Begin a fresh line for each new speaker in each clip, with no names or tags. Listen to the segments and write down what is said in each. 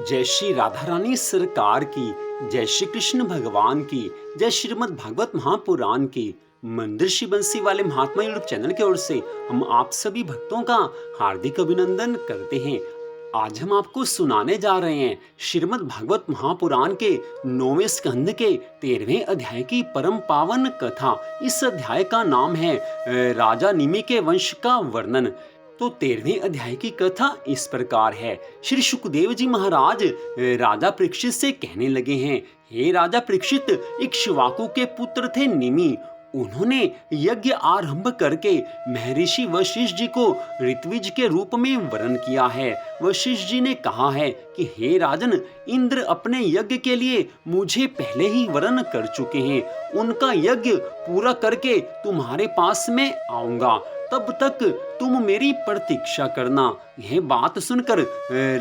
जय श्री राधा रानी सरकार की, जय श्री कृष्ण भगवान की, जय श्रीमद् भागवत महापुराण की। मंदिर श्री बंसी वाले महात्मा यूट्यूब चैनल की ओर से हम आप सभी भक्तों का हार्दिक अभिनंदन करते हैं। आज हम आपको सुनाने जा रहे हैं श्रीमद् भागवत महापुराण के 9वें स्कंद के 13वें अध्याय की परम पावन कथा। इस अध्याय का नाम है राजा निमि के वंश का वर्णन। तो 13वें अध्याय की कथा इस प्रकार है। श्री सुखदेव जी महाराज राजा परीक्षित से कहने लगे हैं, हे राजा परीक्षित, इक्ष्वाकु के पुत्र थे निमि। उन्होंने यज्ञ आरंभ करके महर्षि वशिष्ठ जी को ऋत्विज के रूप में वरण किया है। वशिष्ठ जी ने कहा है कि हे राजन, इंद्र अपने यज्ञ के लिए मुझे पहले ही वरण कर चुके हैं। उनका यज्ञ पूरा करके तुम्हारे पास में आऊंगा, तब तक तुम मेरी प्रतीक्षा करना। यह बात सुनकर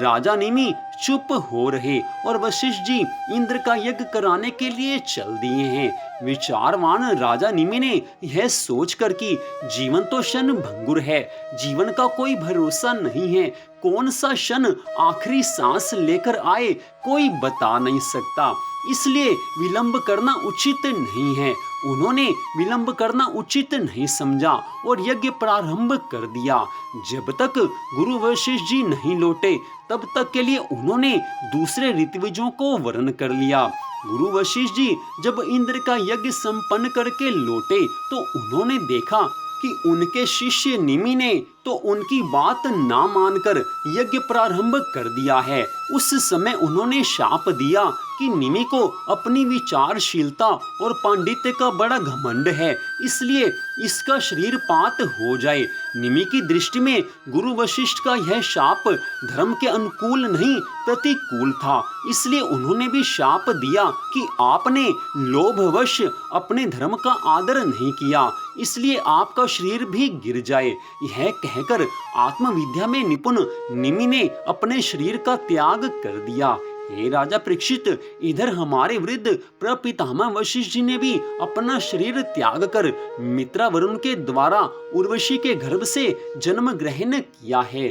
राजा निमि चुप हो रहे और वशिष्ठ जी इंद्र का यज्ञ कराने के लिए चल दिए हैं। विचारवान राजा निमि ने यह सोचकर कि जीवन तो क्षण भंगुर है, जीवन का कोई भरोसा नहीं है, कौन सा क्षण आखिरी सांस लेकर आए कोई बता नहीं सकता, इसलिए विलंब करना उचित नहीं है। उन्होंने विलंब करना उचित नहीं समझा और यज्ञ प्रारंभ कर दिया। जब तक गुरु वशिष्ठ जी नहीं लौटे तब तक के लिए उन्होंने दूसरे ऋत्विजों को वरण कर लिया। गुरु वशिष्ठ जी जब इंद्र का यज्ञ संपन्न करके लौटे तो उन्होंने देखा कि उनके शिष्य निमि ने तो उनकी बात ना मानकर यज्ञ प्रारंभ कर दिया है। उस समय उन्होंने शाप दिया कि निमि को अपनी विचारशीलता और पांडित्य का बड़ा घमंड है, इसलिए इसका शरीर पात हो जाए। निमि की दृष्टि में गुरु वशिष्ठ का यह शाप धर्म के अनुकूल नहीं प्रतिकूल था, इसलिए उन्होंने भी शाप दिया कि आपने लोभवश अपने धर्म का आदर नहीं किया, इसलिए आपका शरीर भी गिर जाए। यह कहकर आत्मविद्या में निपुण निमि ने अपने शरीर का त्याग कर दिया। हे राजा परीक्षित, इधर हमारे वृद्ध प्रपितामह वशिष्ठ जी ने भी अपना शरीर त्याग कर मित्रा वरुण के द्वारा उर्वशी के गर्भ से जन्म ग्रहण किया है।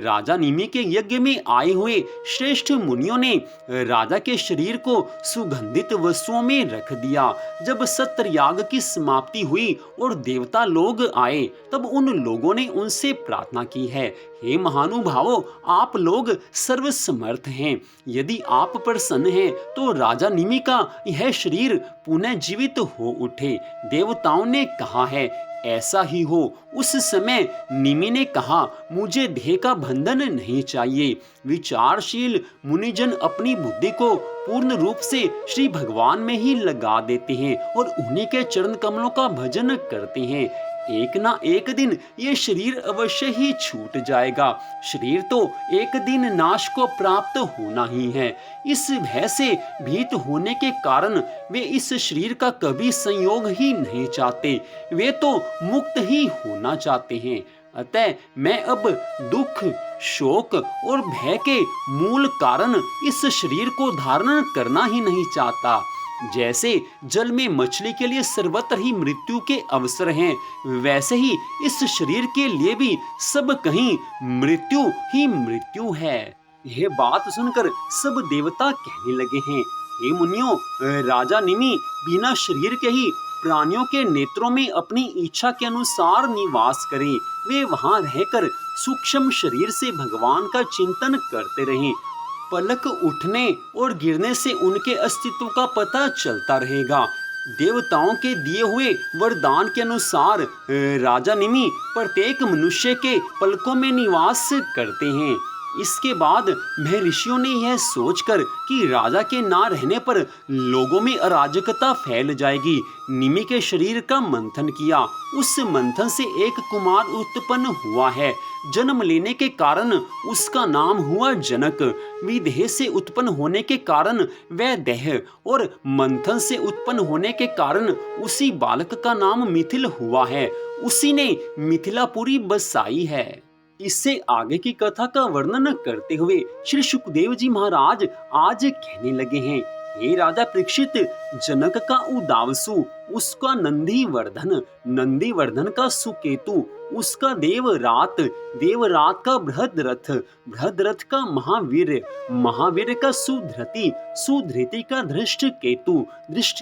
राजा निमि के यज्ञ में आए हुए श्रेष्ठ मुनियों ने राजा के शरीर को सुगंधित वस्तुओं में रख दिया। जब सत्रयाग की समाप्ति हुई और देवता लोग आए तब उन लोगों ने उनसे प्रार्थना की है, हे महानुभावों, आप लोग सर्वसमर्थ हैं, यदि आप प्रसन्न हैं तो राजा निमि का यह शरीर पुनः जीवित हो उठे। देवताओं ने कहा है, ऐसा ही हो। उस समय निमि ने कहा, मुझे देह का बंधन नहीं चाहिए। विचारशील मुनिजन अपनी बुद्धि को पूर्ण रूप से श्री भगवान में ही लगा देते हैं और उन्हीं के चरण कमलों का भजन करते हैं। एक ना एक दिन ये शरीर अवश्य ही छूट जाएगा। शरीर तो एक दिन नाश को प्राप्त होना ही है। इस भय से भीत होने के कारण वे इस शरीर का कभी संयोग ही नहीं चाहते, वे तो मुक्त ही होना चाहते हैं। अतः मैं अब दुख, शोक और भय के मूल कारण इस शरीर को धारण करना ही नहीं चाहता। जैसे जल में मछली के लिए सर्वत्र ही मृत्यु के अवसर हैं, वैसे ही इस शरीर के लिए भी सब कहीं मृत्यु ही मृत्यु है। यह बात सुनकर सब देवता कहने लगे हैं, हे मुनियों, राजा निमि बिना शरीर के ही प्राणियों के नेत्रों में अपनी इच्छा के अनुसार निवास करें। वे वहां रहकर सूक्ष्म शरीर से भगवान का चिंतन करते रहें। पलक उठने और गिरने से उनके अस्तित्व का पता चलता रहेगा। देवताओं के दिए हुए वरदान के अनुसार राजा निमि प्रत्येक मनुष्य के पलकों में निवास करते हैं। इसके बाद महर्षियों ने यह सोचकर कि राजा के ना रहने पर लोगों में अराजकता फैल जाएगी, निमि के शरीर का मंथन किया। उस मंथन से एक कुमार उत्पन्न हुआ है। जन्म लेने के कारण उसका नाम हुआ जनक। विदेह से उत्पन्न होने के कारण वह देह और मंथन से उत्पन्न होने के कारण उसी बालक का नाम मिथिल हुआ है। उसी ने मिथिलापुरी बसाई है। इससे आगे की कथा का वर्णन करते हुए श्री सुखदेव जी महाराज आज कहने लगे हैं, हे राजा परीक्षित, जनक का उदावसु, उसका नंदी वर्धन का सुकेतु, उसका देवरात का बृहद रथ का महावीर का सुधृति का धृष्ट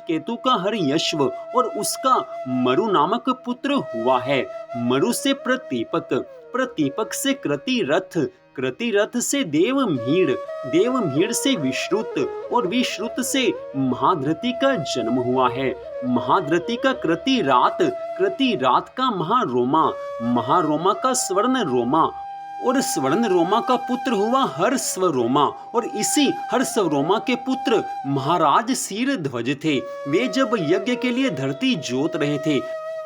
केतु का हरियश्व, और उसका मरु नामक पुत्र हुआ है। मरु से प्रतीपक से कृति रथ से देवमीड़ से विश्रुत, और विश्रुत से महाधृति का जन्म हुआ है। महाधृति का कृति रात का महारोमा का स्वर्ण रोमा, और स्वर्ण रोमा का पुत्र हुआ हर्षवरोमा, और इसी हर्षवरोमा के पुत्र महाराज शीरध्वज थे। वे जब यज्ञ के लिए धरती जोत रहे थे,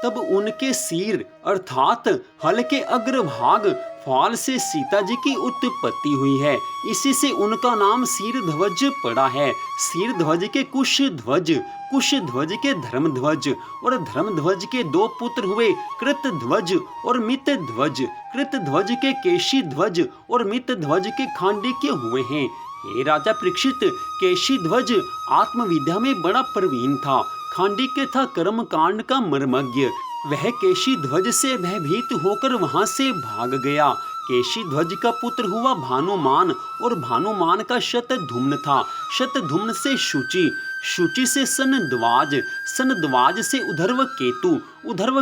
तब उनके सिर अर्थात हल के अग्रभाग फाल से सीता जी की उत्पत्ति हुई है। इसी से उनका नाम शीरध्वज पड़ा है। शीरध्वज के कुशध्वज के धर्मध्वज, और धर्मध्वज के दो पुत्र हुए कृतध्वज और मितध्वज। कृतध्वज के केशीध्वज और मितध्वज के खांडक्य हुए हैं। हे राजा परीक्षित, केशीध्वज आत्मविद्या में बड़ा प्रवीण था। खांडक्य था कर्म कांड का मर्मज्ञ। वह केशीध्वज से भयभीत होकर वहां से भाग गया। केशीध्वज का पुत्र हुआ भानुमान, और भानुमान का शतधुम्न था। शतधुम्न से शुचि से सनद्वाज से उधर्व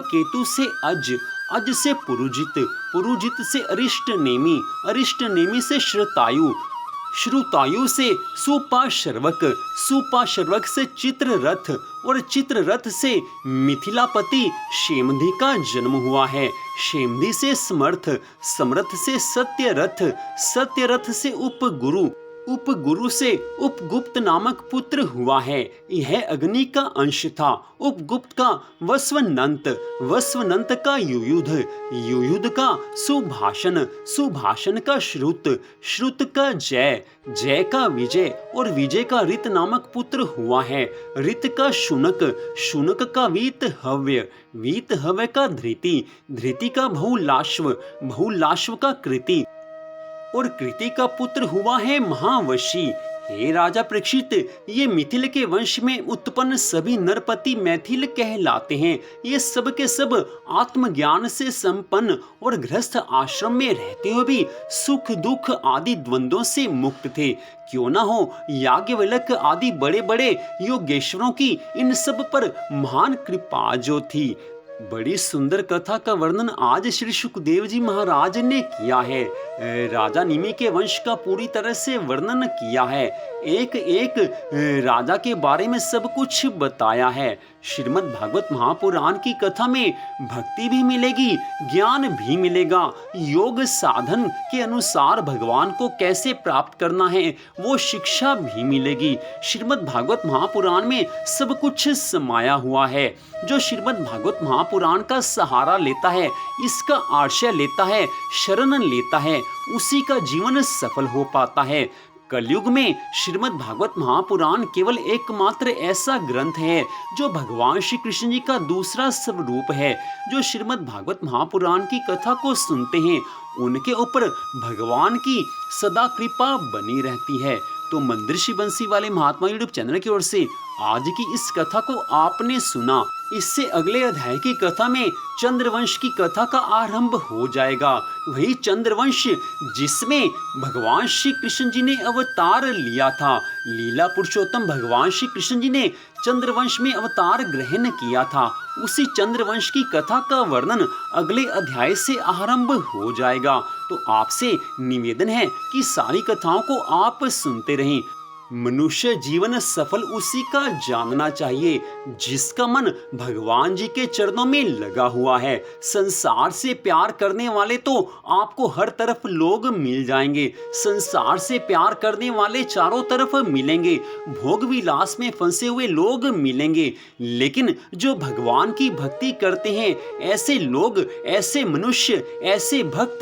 केतु से अज से पुरुजित से अरिष्टनेमी से श्रुतायु से सुपाशर्वक से चित्ररथ, और चित्ररथ से मिथिलापति शेमधि का जन्म हुआ है। शेमधि से समर्थ से सत्यरथ से उपगुरु से उपगुप्त नामक पुत्र हुआ है। यह अग्नि का अंश था। उपगुप्त का वस्वनंत का युयुध का सुभाषण का श्रुत का जय का विजय, और विजय का ऋत नामक पुत्र हुआ है। ऋत का शुनक का वीतहव्य का धृति का बहुलाश्व का कृति, और कृति का पुत्र हुआ है महावशी। हे राजा परीक्षित, ये मिथिल के वंश में उत्पन्न सभी नरपति मैथिल कहलाते हैं। ये सब के सब आत्मज्ञान से संपन्न और गृहस्थ आश्रम में रहते हुए भी सुख दुख आदि द्वंद्वों से मुक्त थे। क्यों न हो याज्ञवल्क्य आदि बड़े बड़े योगेश्वरों की इन सब पर महान कृपा जो थी। बड़ी सुंदर कथा का वर्णन आज श्री सुखदेव जी महाराज ने किया है। राजा निमि के वंश का पूरी तरह से वर्णन किया है। एक एक राजा के बारे में सब कुछ बताया है। श्रीमद् भागवत महापुराण की कथा में भक्ति भी मिलेगी, ज्ञान भी मिलेगा। योग साधन के अनुसार भगवान को कैसे प्राप्त करना है वो शिक्षा भी मिलेगी। श्रीमद् भागवत महापुराण में सब कुछ समाया हुआ है। जो श्रीमद् भागवत महापुराण का सहारा लेता है, इसका आश्रय लेता है, शरण लेता है, उसी का जीवन सफल हो पाता है। कलयुग में श्रीमद् भागवत महापुराण केवल एकमात्र ऐसा ग्रंथ है जो भगवान श्री कृष्ण जी का दूसरा स्वरूप है। जो श्रीमद् भागवत महापुराण की कथा को सुनते हैं, उनके ऊपर भगवान की सदा कृपा बनी रहती है। तो मंदिर श्री बंसी वाले महात्मा यूट्यूब चैनल की ओर से आज की इस कथा को आपने सुना। इससे अगले अध्याय की कथा में चंद्रवंश की कथा का आरंभ हो जाएगा। वही चंद्रवंश जिसमें भगवान श्री कृष्ण जी ने अवतार लिया था। लीला पुरुषोत्तम भगवान श्री कृष्ण जी ने चंद्रवंश में अवतार ग्रहण किया था। उसी चंद्रवंश की कथा का वर्णन अगले अध्याय से आरंभ हो जाएगा। तो आपसे निवेदन है कि सारी कथाओं को आप सुनते रहें। मनुष्य जीवन सफल उसी का जानना चाहिए जिसका मन भगवान जी के चरणों में लगा हुआ है। संसार से प्यार करने वाले तो आपको हर तरफ लोग मिल जाएंगे। संसार से प्यार करने वाले चारों तरफ मिलेंगे। भोग विलास में फंसे हुए लोग मिलेंगे। लेकिन जो भगवान की भक्ति करते हैं, ऐसे लोग, ऐसे मनुष्य, ऐसे भक्त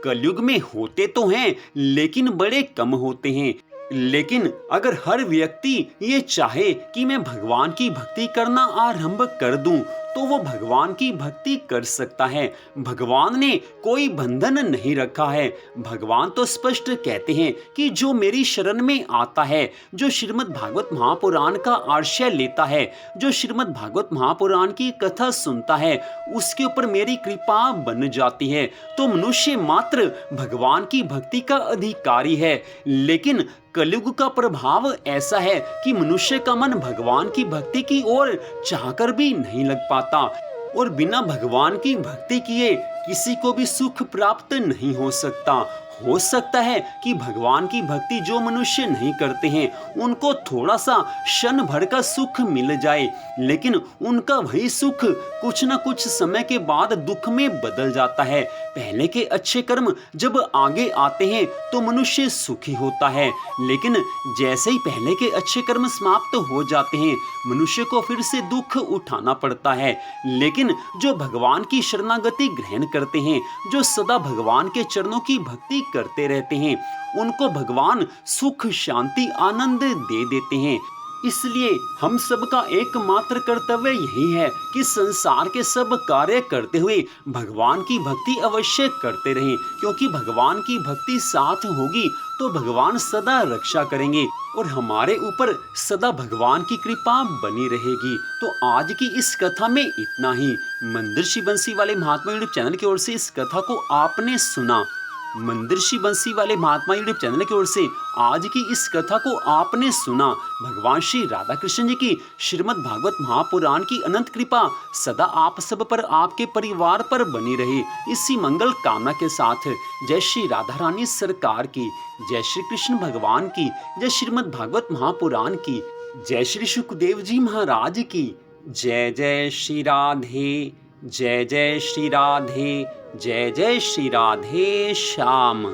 कलयुग में होते तो हैं, लेकिन बड़े कम होते हैं। लेकिन अगर हर व्यक्ति ये चाहे कि मैं भगवान की भक्ति करना आरंभ कर दूं, तो वो भगवान की भक्ति कर सकता है। भगवान ने कोई बंधन नहीं रखा है। भगवान तो स्पष्ट कहते हैं कि जो मेरी शरण में आता है, जो श्रीमद् भागवत महापुराण का आश्रय लेता है, जो श्रीमद् भागवत महापुराण की कथा सुनता है, उसके ऊपर मेरी कृपा बन जाती है। तो मनुष्य मात्र भगवान की भक्ति का अधिकारी है। लेकिन कलयुग का प्रभाव ऐसा है कि मनुष्य का मन भगवान की भक्ति की ओर चाहकर भी नहीं लग पाता, और बिना भगवान की भक्ति किए किसी को भी सुख प्राप्त नहीं हो सकता। हो सकता है कि भगवान की भक्ति जो मनुष्य नहीं करते हैं उनको थोड़ा सा क्षण भर का सुख मिल जाए, लेकिन उनका वही सुख कुछ न कुछ समय के बाद दुख में बदल जाता है। पहले के अच्छे कर्म जब आगे आते हैं तो मनुष्य सुखी होता है, लेकिन जैसे ही पहले के अच्छे कर्म समाप्त हो जाते हैं मनुष्य को फिर से दुख उठाना पड़ता है। लेकिन जो भगवान की शरणागति ग्रहण करते हैं, जो सदा भगवान के चरणों की भक्ति करते रहते हैं, उनको भगवान सुख शांति आनंद दे देते हैं। इसलिए हम सबका एकमात्र कर्तव्य यही है कि संसार के सब कार्य करते हुए भगवान की भक्ति अवश्य करते रहें, क्योंकि भगवान की भक्ति साथ होगी तो भगवान सदा रक्षा करेंगे और हमारे ऊपर सदा भगवान की कृपा बनी रहेगी। तो आज की इस कथा में इतना ही। मंदिर श्री बंसी वाले महात्मा यूट्यूब चैनल की ओर से इस कथा को आपने सुना। मंदिर श्री बंसी वाले महात्मा यूट्यूब चैनल की ओर से आज की इस कथा को आपने सुना। भगवान श्री राधा कृष्ण जी की श्रीमद् भागवत महापुराण की अनंत कृपा सदा आप सब पर, आपके परिवार पर बनी रहे, इसी मंगल कामना के साथ जय श्री राधा रानी सरकार की, जय श्री कृष्ण भगवान की, जय श्रीमद् भागवत महापुराण की, जय श्री सुखदेव जी महाराज की, जय जय श्री राधे, जय जय श्री राधे, जय जय श्री राधे श्याम।